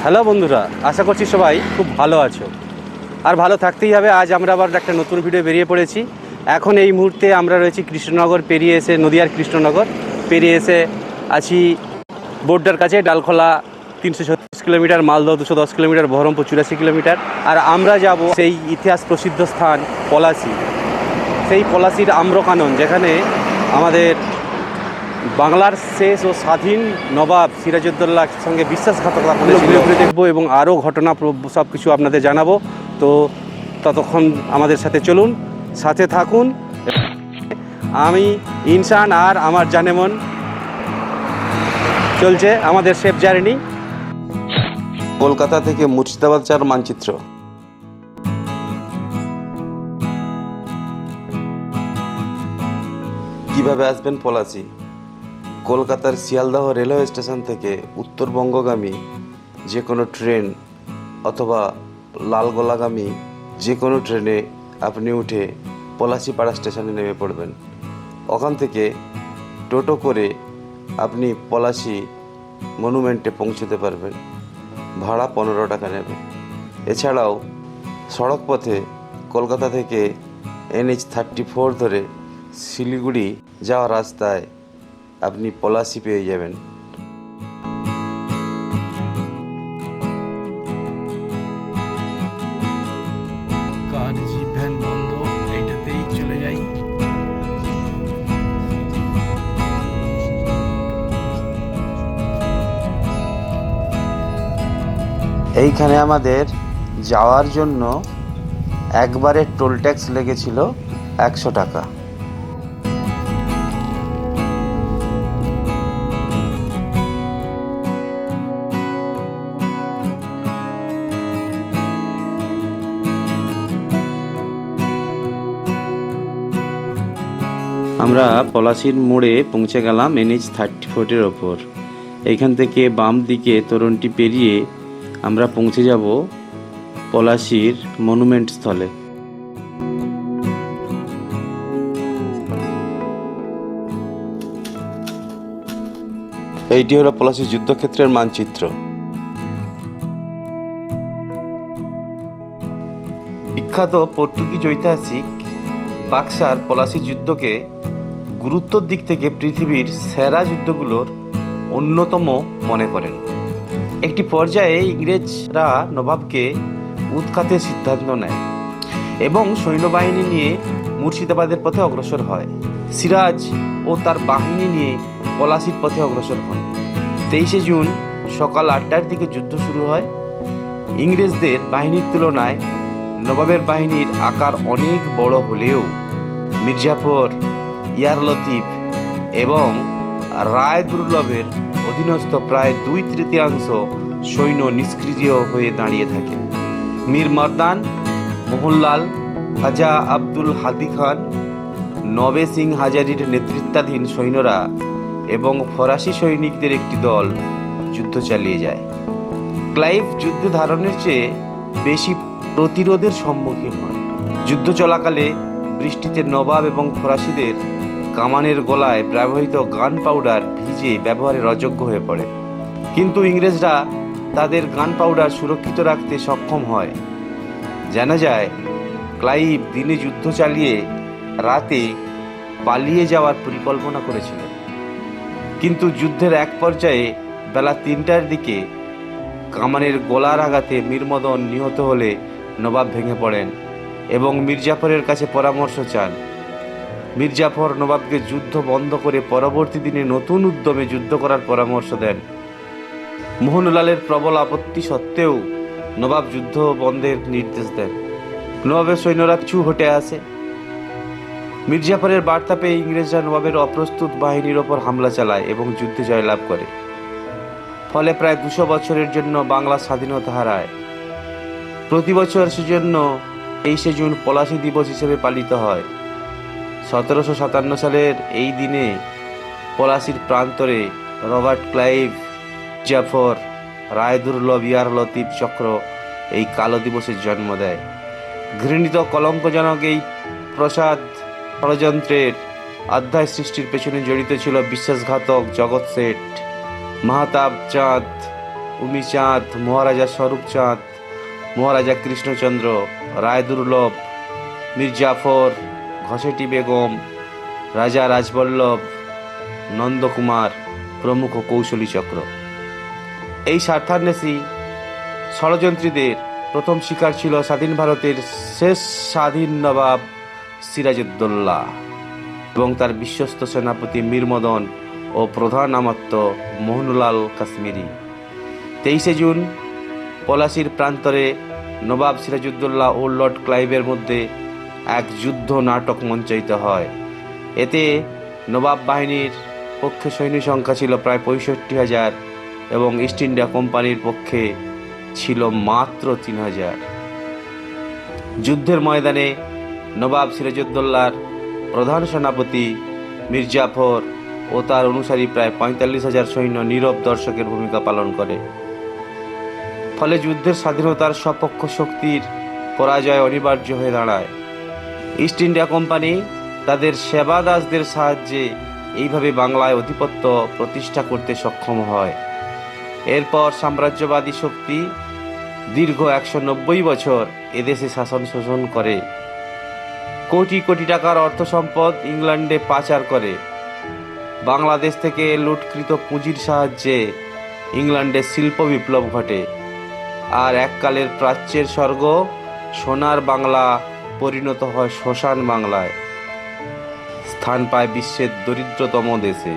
Hello বন্ধুরা, আশা করছি সবাই খুব ভালো আছো আর ভালো থাকতেই হবে। আজ আমরা আবার একটা নতুন ভিডিও বেরিয়ে পড়েছি। এখন এই মুহূর্তে আমরা রয়েছি কৃষ্ণনগর পেরিয়ে এসে, নদিয়ার কৃষ্ণনগর পেরিয়ে এসে আছি বোর্ডার কাছে। Dalkhola 336 kilometre, Malda 210 kilometre, Baharampur 84 kilometre. আর আমরা যাব সেই ইতিহাস প্রসিদ্ধ স্থান পলাশি, সেই পলাশির আম্রকানন, যেখানে আমাদের বাংলার শেষ ও স্বাধীন নবাব সিরাজউদ্দৌলার সঙ্গে বিশ্বাসঘাতকতা ঘুরে ঘুরে দেখবো এবং আরও ঘটনা সব কিছু আপনাদের জানাবো। তো ততক্ষণ আমাদের সাথে চলুন, সাথে থাকুন। আমি ইনসান আর আমার জানেমন চলছে আমাদের সেফ জার্নি। কলকাতা থেকে মুর্শিদাবাদ যাওয়ার মানচিত্র। কিভাবে আসবেন পলাশি? কলকাতার শিয়ালদহ রেলওয়ে স্টেশন থেকে উত্তরবঙ্গগামী যে কোনো ট্রেন অথবা লালগোলাগামী যে কোনো ট্রেনে আপনি উঠে পলাশিপাড়া স্টেশনে নেমে পড়বেন। ওখান থেকে টোটো করে আপনি পলাশি মনুমেন্টে পৌঁছতে পারবেন। ভাড়া 15 টাকা নেবে। এছাড়াও সড়ক পথে কলকাতা থেকে NH 34 ধরে শিলিগুড়ি যাওয়ার রাস্তায় আপনি পলাশি পেয়ে যাবেন। কার জিপ ভ্যান বন্ধ, এইটাতেই চলে যাই। এইখানে আমাদের যাওয়ার জন্য একবারে টোল ট্যাক্স লেগেছিল 100 টাকা। আমরা পলাশির মোড়ে পৌঁছে গেলাম NH 34-এর ওপর। এইখান থেকে বাম দিকে তোরণটি পেরিয়ে আমরা পৌঁছে যাব পলাশির মনুমেন্ট স্থলে। এইটি হলো পলাশির যুদ্ধক্ষেত্রের মানচিত্র। বিখ্যাত পর্তুগিজ ঐতিহাসিক বাক্সার পলাশি যুদ্ধকে গুরুত্বর দিক থেকে পৃথিবীর সেরা যুদ্ধগুলোর অন্যতম মনে করেন। একটি পর্যায়ে ইংরেজরা নবাবকে উৎখাতের সিদ্ধান্ত নেয় এবং সৈন্যবাহিনী নিয়ে মুর্শিদাবাদের পথে অগ্রসর হয়। সিরাজ ও তার বাহিনী নিয়ে পলাশির পথে অগ্রসর হন। 23শে জুন সকাল 8টার দিকে যুদ্ধ শুরু হয়। ইংরেজদের বাহিনীর তুলনায় নবাবের বাহিনীর আকার অনেক বড় হলেও মির্জাফর, ইয়ার লতিফ এবং রায় দুর্লভের অধীনস্থ প্রায় 2/3 সৈন্য নিষ্ক্রিয় হয়ে দাঁড়িয়ে থাকে। মীর মর্দান, মোহনলাল, খাজা আব্দুল হাদি খান, নবে সিং হাজারির নেতৃত্বাধীন সৈন্যরা এবং ফরাসি সৈনিকদের একটি দল যুদ্ধ চালিয়ে যায়। ক্লাইভ যুদ্ধ ধারণের চেয়ে বেশি প্রতিরোধের সম্মুখীন হন। যুদ্ধ চলাকালে বৃষ্টিতে নবাব এবং ফরাসিদের কামানের গলায় ব্যবহৃত গান পাউডার ভিজে ব্যবহারের অযোগ্য হয়ে পড়ে, কিন্তু ইংরেজরা তাদের গান পাউডার সুরক্ষিত রাখতে সক্ষম হয়। জানা যায় ক্লাইভ দিনে যুদ্ধ চালিয়ে রাতে পালিয়ে যাওয়ার পরিকল্পনা করেছিলেন, কিন্তু যুদ্ধের এক পর্যায়ে বেলা 3টার দিকে কামানের গলার আঘাতে মীরমদন নিহত হলে নবাব ভেঙে পড়েন এবং মির্জাফরের কাছে পরামর্শ চান। মির্জাফর নবাবকে যুদ্ধ বন্ধ করে পরবর্তী দিনে নতুন উদ্যমে যুদ্ধ করার পরামর্শ দেন। মোহনলালের প্রবল আপত্তি সত্ত্বেও নবাব যুদ্ধ বন্ধের নির্দেশ দেন। নবাবের সৈন্যরা পিছু হটে আসে। মির্জাফরের বার্তা পেয়ে ইংরেজরা নবাবের অপ্রস্তুত বাহিনীর ওপর হামলা চালায় এবং যুদ্ধে জয়লাভ করে। ফলে প্রায় 200 বছরের জন্য বাংলা স্বাধীনতা হারায়। প্রতি বছর সেজন্য 23শে জুন পলাশি দিবস হিসেবে পালিত হয়। 1757 সালের এই দিনে পলাশির প্রান্তরে রবার্ট ক্লাইভ, জাফর, রায় দুর্লভ, ইয়ার লতিফ চক্র এই কালো দিবসের জন্ম দেয়। ঘৃণিত কলঙ্কজনক এই প্রসাদ ষড়যন্ত্রের অধ্যায় সৃষ্টির পেছনে জড়িত ছিল বিশ্বাসঘাতক জগৎ শেঠ, মাহতাব চাঁদ, উমিচাঁদ, মহারাজা স্বরূপচাঁদ, মহারাজা কৃষ্ণচন্দ্র, রায়দুর্লভ, মির্জাফর, ঘসেটি বেগম, রাজা রাজবল্লভ, নন্দকুমার প্রমুখ কৌশলী চক্র। এই স্বার্থান্বেষী ষড়যন্ত্রীদের প্রথম শিকার ছিল স্বাধীন ভারতের শেষ স্বাধীন নবাব সিরাজউদ্দৌলা এবং তার বিশ্বস্ত সেনাপতি মীর মদন ও প্রধান আমাত্য মোহনলাল কাশ্মীরি। 23শে জুন পলাশির প্রান্তরে নবাব সিরাজউদ্দৌলা ও লর্ড ক্লাইভের মধ্যে এক যুদ্ধ নাটক মঞ্চায়িত হয়। এতে নবাব বাহিনীর পক্ষে সৈন্য সংখ্যা ছিল প্রায় 65,000 এবং ইস্ট ইন্ডিয়া কোম্পানির পক্ষে ছিল মাত্র 3,000। যুদ্ধের ময়দানে নবাব সিরাজউদ্দৌলার প্রধান সেনাপতি মির্জাফর ও তার অনুসারী প্রায় 45,000 সৈন্য নীরব দর্শকের ভূমিকা পালন করে। ফলে যুদ্ধের স্বাধীনতার সপক্ষ শক্তির পরাজয় অনিবার্য হয়ে দাঁড়ায়। ইস্ট ইন্ডিয়া কোম্পানি তাদের সেবাদাসদের সাহায্যে এইভাবে বাংলায় আধিপত্য প্রতিষ্ঠা করতে সক্ষম হয়। এরপর সাম্রাজ্যবাদী শক্তি দীর্ঘ 190 বছর এদেশে শাসন শোষণ করে, কোটি কোটি টাকার অর্থ সম্পদ ইংল্যান্ডে পাচার করে। বাংলাদেশ থেকে লুটকৃত পুঁজির সাহায্যে ইংল্যান্ডে শিল্প বিপ্লব ঘটে, আর এককালের প্রাচ্যের স্বর্গ সোনার বাংলা পরিণত হয় শ্মশান বাংলায়, স্থান পায় বিশ্বের দরিদ্রতম দেশে।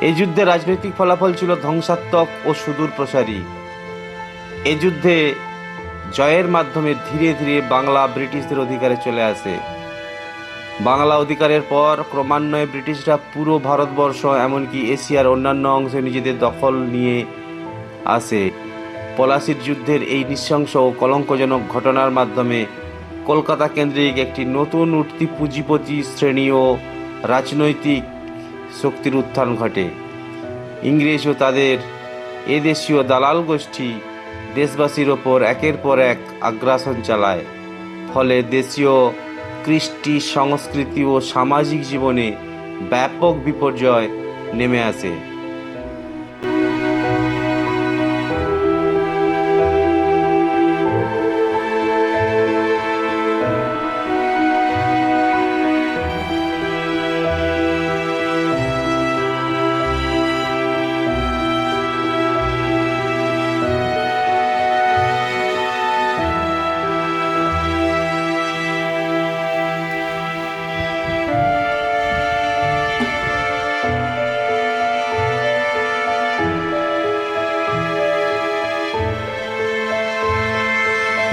এই যুদ্ধে রাজনৈতিক ফলাফল ছিল ধ্বংসাত্মক ও সুদূর প্রসারী। এই যুদ্ধে জয়ের মাধ্যমে ধীরে ধীরে বাংলা ব্রিটিশদের অধিকারে চলে আসে। বাংলা অধিকারের পর ক্রমান্বয়ে ব্রিটিশরা পুরো ভারতবর্ষ এমনকি এশিয়ার অন্যান্য অংশে নিজেদের দখল নিয়ে আসে। পলাশির যুদ্ধের এই নৃশংস ও কলঙ্কজনক ঘটনার মাধ্যমে কলকাতা কেন্দ্রিক একটি নতুন উঠতি পুঁজিপতি শ্রেণী ও রাজনৈতিক শক্তির উত্থান ঘটে। ইংরেজ ও তাদের এদেশীয় দালাল গোষ্ঠী দেশবাসীর ওপর একের পর এক আগ্রাসন চালায়। ফলে দেশীয় কৃষ্টি, সংস্কৃতি ও সামাজিক জীবনে ব্যাপক বিপর্যয় নেমে আসে।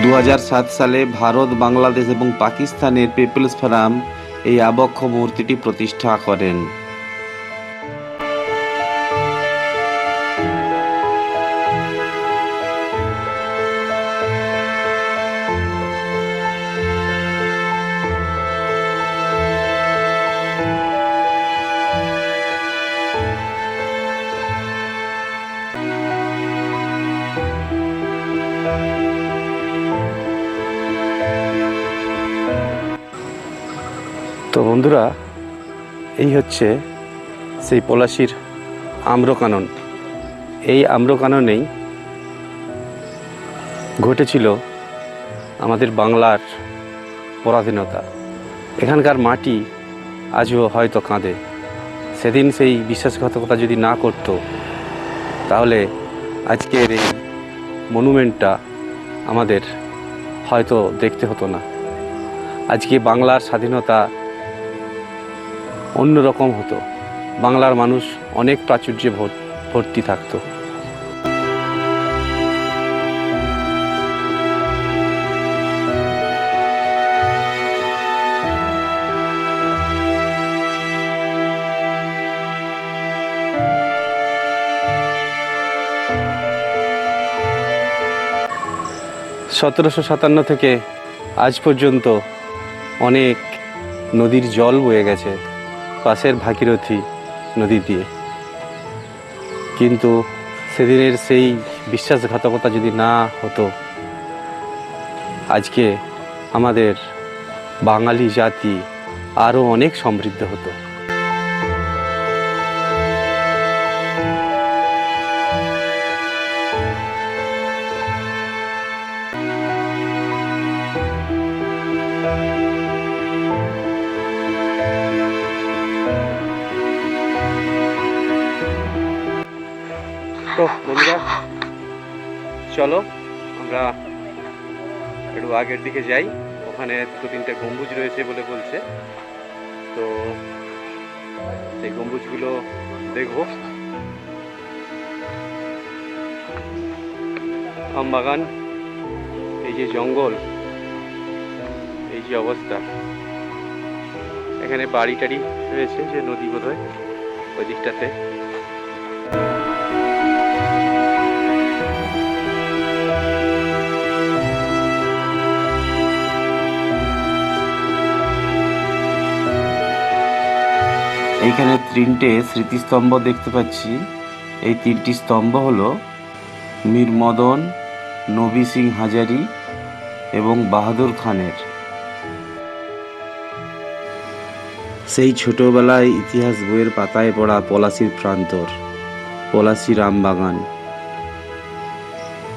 দু সালে ভারত, বাংলাদেশ এবং পাকিস্তানের পিপলস ফোরাম এই আবক্ষ মূর্তিটি প্রতিষ্ঠা করেন। তো বন্ধুরা, এই হচ্ছে সেই পলাশির আম্রকানন। এই আম্রকাননেই ঘটেছিল আমাদের বাংলার পরাধীনতা। এখানকার মাটি আজও হয়তো কাঁদে। সেদিন সেই বিশ্বাসঘাতকতা যদি না করত, তাহলে আজকের এই মনুমেন্টটা আমাদের হয়তো দেখতে হতো না। আজকে বাংলার স্বাধীনতা অন্যরকম হতো, বাংলার মানুষ অনেক প্রাচুর্যে ভর্তি থাকতো। (1757) থেকে আজ পর্যন্ত অনেক নদীর জল বয়ে গেছে পাশের ভাগীরথী নদী দিয়ে, কিন্তু সেদিনের সেই বিশ্বাসঘাতকতা যদি না হতো, আজকে আমাদের বাঙালি জাতি আরও অনেক সমৃদ্ধ হতো। চলো আমরা একটু আগের দিকে যাই, ওখানে 2-3টে গম্বুজ রয়েছে বলে বলছে, তো সেই গম্বুজগুলো দেখবো। আমবাগান, এই যে জঙ্গল, এই যে অবস্থা, এখানে বাড়ি টাড়ি রয়েছে, যে নদী বোধহয় ওই দিকটাতে। এইখানে 3টে স্মৃতিস্তম্ভ দেখতে পাচ্ছি। এই 3টি স্তম্ভ হলো মীর মদন, নবী সিং হাজারি এবং বাহাদুর খানের। সেই ছোটবেলায় ইতিহাস বইয়ের পাতায় পড়া পলাশির প্রান্তর, পলাশি রামবাগান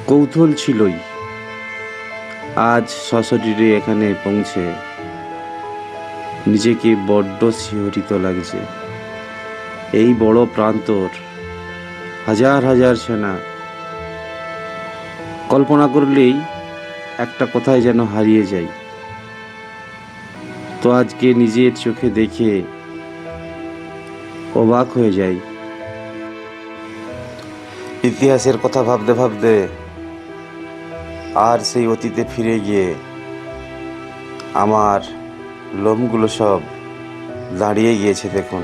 কৌতূহল ছিলই। আজ সশরীরে এখানে পৌঁছে নিজেকে বড্ড শিহরিত লাগছে। এই বড় প্রান্তর, হাজার হাজার সেনা, কল্পনা করলেই একটা কথায় যেন হারিয়ে যাই। তো আজকে নিজের চোখে দেখে অবাক হয়ে যাই। ইতিহাসের কথা ভাবতে ভাবতে আর সেই অতীতে ফিরে গিয়ে আমার লোমগুলো সব দাঁড়িয়ে গিয়েছে দেখুন।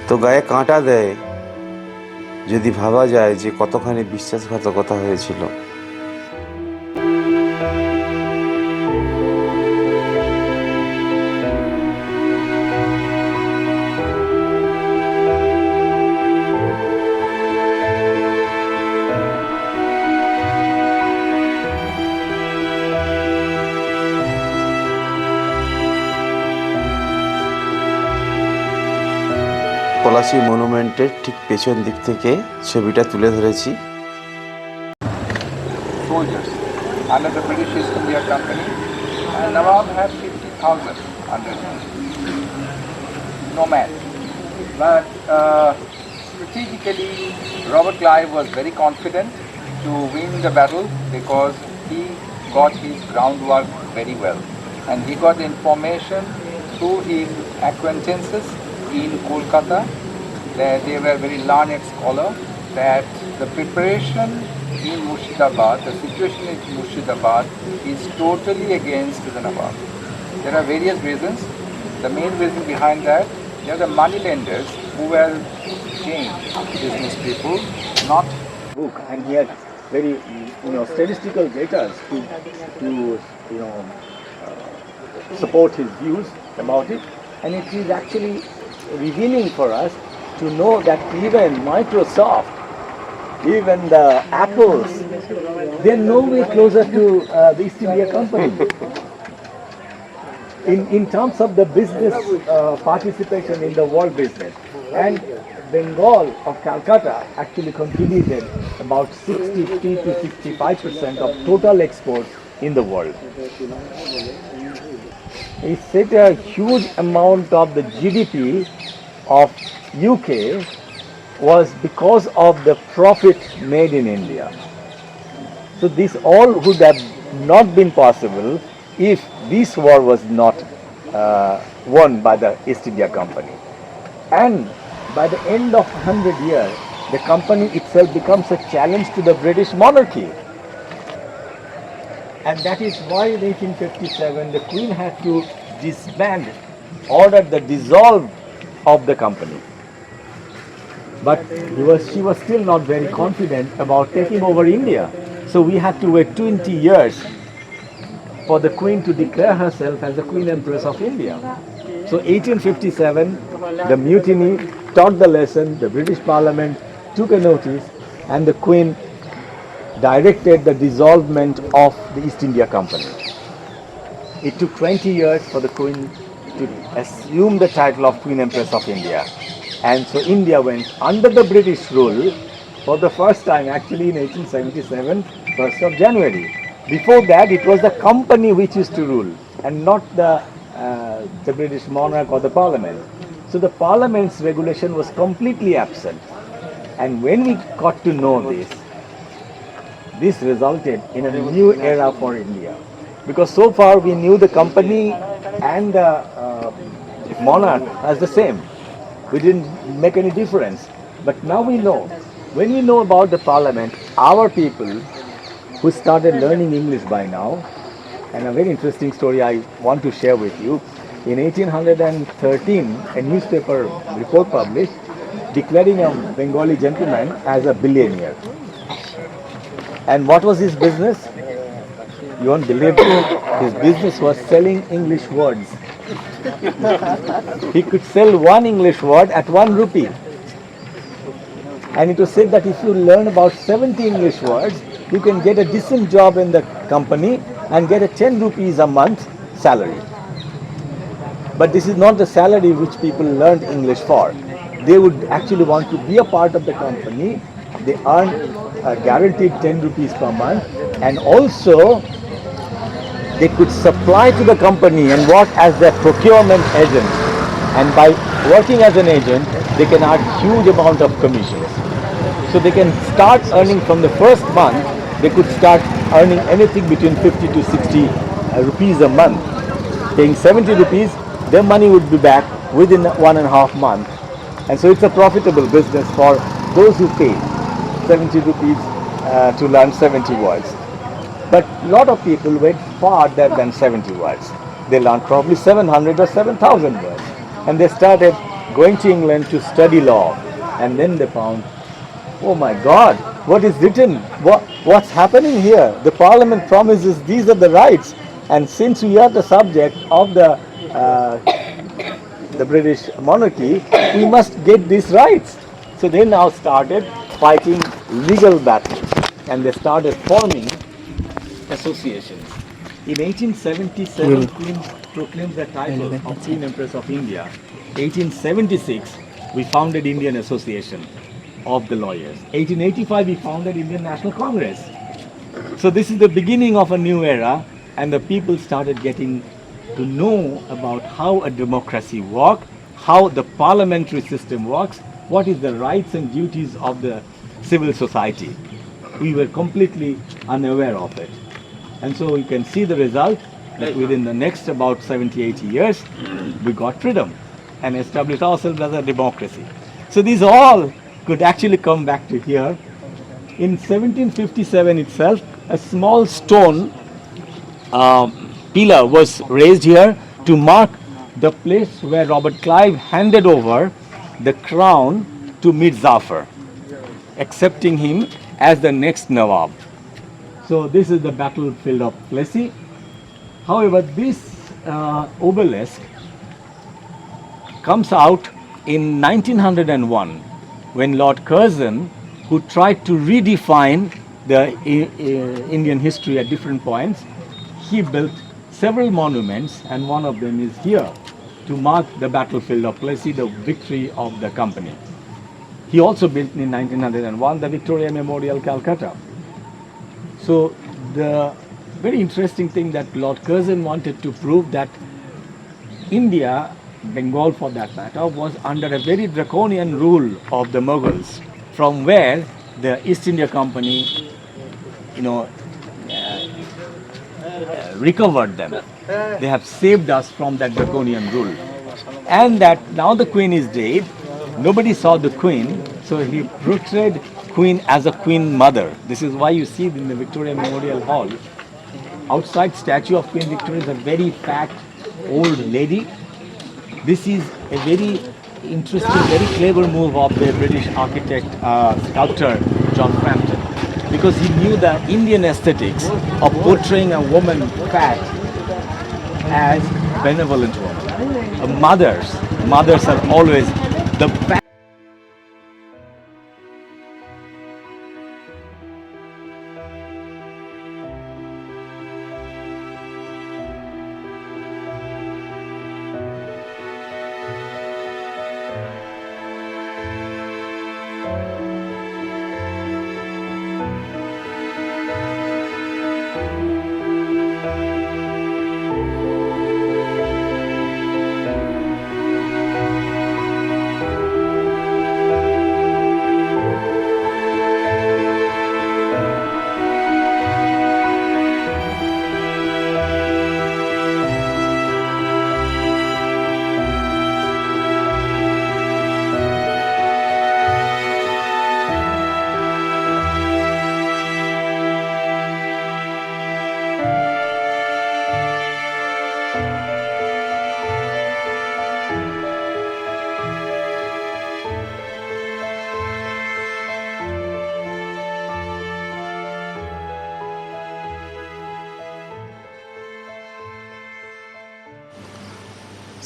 তো গায়ে কাঁটা দেয় যদি ভাবা যায় যে কতখানি বিশ্বাসঘাতকতা হয়েছিল। পলাশি মনুমেন্টের ঠিক পেছন দিক থেকে ছবিটা তুলে ধরেছি। Soldiers under the British East India Company, and Nawab had 50,000 under him. No man. But strategically, Robert Clive was very confident to win the battle because he got his groundwork very well. And he got the information through his acquaintances in Kolkata, that they were very learned scholars, that the preparation in Murshidabad, the situation in Murshidabad is totally against the Nawab. There are various reasons. The main reason behind that, they are the money lenders who were Jain business people, not book, and he had very statistical data to support his views about it, and it is actually revealing for us to know that even Microsoft, even the Apples, they're no way closer to the East India Company in terms of the business participation in the world business. And Bengal of Calcutta actually contributed about 60 to 65% of total exports in the world. It's such a huge amount of the GDP of UK was because of the profit made in India. So this all would have not been possible if this war was not won by the East India Company. And by the end of 100 years, the company itself becomes a challenge to the British monarchy. And that is why in 1857 the Queen had to disband, order the dissolve of the company. But she was still not very confident about taking over India. So we had to wait 20 years for the Queen to declare herself as the Queen Empress of India. So 1857, the mutiny taught the lesson, the British Parliament took a notice, and the Queen directed the dissolvement of the East India Company. It took 20 years for the Queen to assume the title of Queen Empress of India. And so India went under the British rule for the first time, actually in 1877, 1st of January. Before that, it was the company which used to rule and not the British monarch or the parliament. So the parliament's regulation was completely absent. And when we got to know this, this resulted in a new era for India. Because so far we knew the company and the monarch as the same. We didn't make any difference. But now we know. When we know about the parliament, our people who started learning English by now, and a very interesting story I want to share with you. In 1813, a newspaper report published declaring a Bengali gentleman as a billionaire. And what was his business? You won't believe it. His business was selling English words. He could sell one English word at 1 rupee. And it was said that if you learn about 70 English words, you can get a decent job in the company and get a 10 rupees a month salary. But this is not the salary which people learned English for. They would actually want to be a part of the company. They earn a guaranteed 10 rupees per month, and also they could supply to the company and work as their procurement agent. And by working as an agent, they can earn huge amount of commissions. So they can start earning from the first month, they could start earning anything between 50 to 60 rupees a month. Paying 70 rupees, their money would be back within 1.5 months. And so it's a profitable business for those who pay 70 rupees to learn 70 words. But a lot of people went farther than 70 words. They learned probably 700 or 7,000 words. And they started going to England to study law. And then they found, oh my God, what is written? What's happening here? The parliament promises these are the rights. And since we are the subject of the British monarchy, we must get these rights. So they now started fighting legal battles. And they started forming associations. In 1877, Queen proclaimed the title of Queen Empress of India. 1876, we founded Indian Association of the Lawyers. 1885, we founded Indian National Congress. So this is the beginning of a new era, and the people started getting to know about how a democracy works, how the parliamentary system works, what is the rights and duties of the civil society. We were completely unaware of it. And so you can see the result that within the next about 70, 80 years, we got freedom and established ourselves as a democracy. So these all could actually come back to here. In 1757 itself, a small stone pillar was raised here to mark the place where Robert Clive handed over the crown to Mir Jafar, accepting him as the next Nawab. So this is the battlefield of Plassey. However, this obelisk comes out in 1901 when Lord Curzon, who tried to redefine the Indian history at different points, he built several monuments, and one of them is here to mark the battlefield of Plassey, the victory of the company. He also built in 1901 the Victoria Memorial, Calcutta. So the very interesting thing that Lord Curzon wanted to prove that India, Bengal for that matter, was under a very draconian rule of the Mughals, from where the East India Company, recovered them. They have saved us from that draconian rule. And that now the Queen is dead, nobody saw the Queen, so he portrayed Queen as a Queen Mother. This is why you see in the Victoria Memorial Hall, outside statue of Queen Victoria is a very fat old lady. This is a very interesting, very clever move of the British architect, sculptor John Frampton, because he knew the Indian aesthetics of portraying a woman fat as benevolent woman. Mothers are always the fat.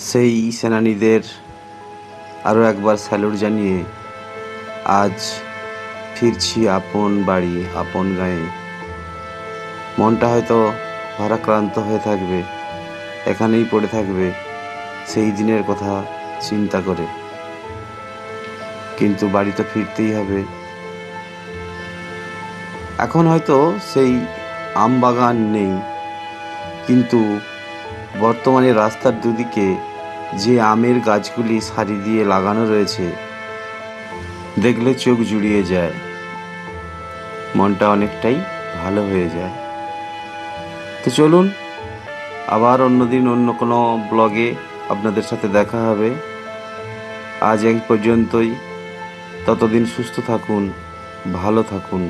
সেই সেনানীদের আরও একবার salute জানিয়ে আজ ফিরছি আপন বাড়ি আপন গাঁয়ে। মনটা হয়তো ভারাক্রান্ত হয়ে থাকবে, এখানেই পড়ে থাকবে সেই দিনের কথা চিন্তা করে, কিন্তু বাড়ি তো ফিরতেই হবে। এখন হয়তো সেই আম বাগান নেই, কিন্তু বর্তমানে রাস্তার দুদিকে যে আমের গাছগুলি সারি দিয়ে লাগানো রয়েছে, দেখলে চোখ জুড়িয়ে যায়, মনটা অনেকটাই ভালো হয়ে যায়। তো চলুন, আবার অন্যদিন অন্য কোনো ব্লগে আপনাদের সাথে দেখা হবে। আজ এই পর্যন্তই। ততদিন সুস্থ থাকুন, ভালো থাকুন।